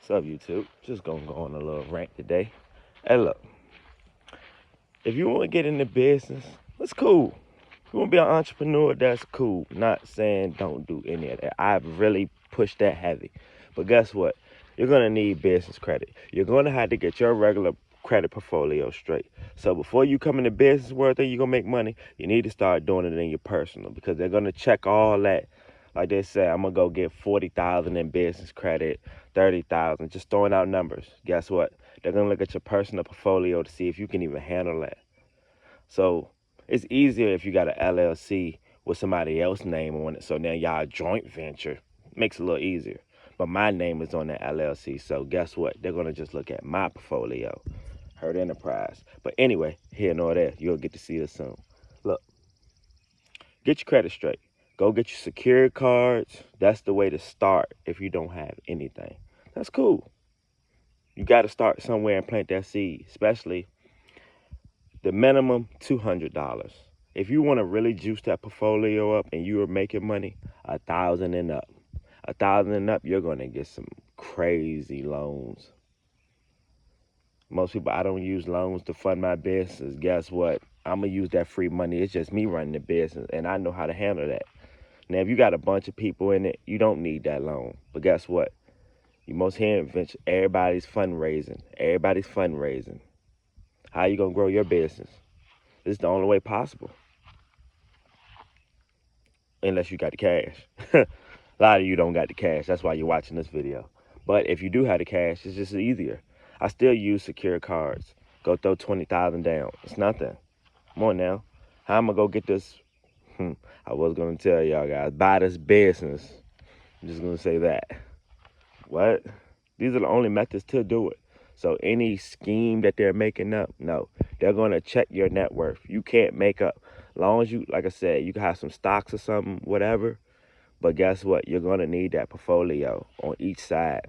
What's up, YouTube? Just gonna go on a little rant today. Hey, look, if you want to get into business, that's cool. If you want to be an entrepreneur, that's cool. Not saying don't do any of that. I've really pushed that heavy. But guess what? You're gonna need business credit. You're gonna have to get your regular credit portfolio straight. So before you come into business world and you're gonna make money, you need to start doing it in your personal because they're gonna check all that. Like they say, I'm gonna go get 40,000 in business credit, 30,000, just throwing out numbers. Guess what? They're gonna look at your personal portfolio to see if you can even handle that. So it's easier if you got an LLC with somebody else's name on it. So now y'all joint venture makes it a little easier. But my name is on that LLC. So guess what? They're gonna just look at my portfolio. Hurt Enterprise. But anyway, here nor there, you'll get to see it soon. Look, get your credit straight. Go get your security cards. That's the way to start if you don't have anything. That's cool. You got to start somewhere and plant that seed, especially the minimum $200. If you want to really juice that portfolio up and you are making money, 1,000 and up. 1,000 and up, you're going to get some crazy loans. Most people, I don't use loans to fund my business. Guess what? I'm going to use that free money. It's just me running the business, and I know how to handle that. Now, if you got a bunch of people in it, you don't need that loan. But guess what? You most hear venture, everybody's fundraising. Everybody's fundraising. How you going to grow your business? This is the only way possible. Unless you got the cash. A lot of you don't got the cash. That's why you're watching this video. But if you do have the cash, it's just easier. I still use secure cards. Go throw 20,000 down. It's nothing. Come on now. How am I going to get this? I was going to tell y'all guys, buy this business. I'm just going to say that. What? These are the only methods to do it. So any scheme that they're making up, no. They're going to check your net worth. You can't make up. As long as you, like I said, you can have some stocks or something, whatever. But guess what? You're going to need that portfolio on each side.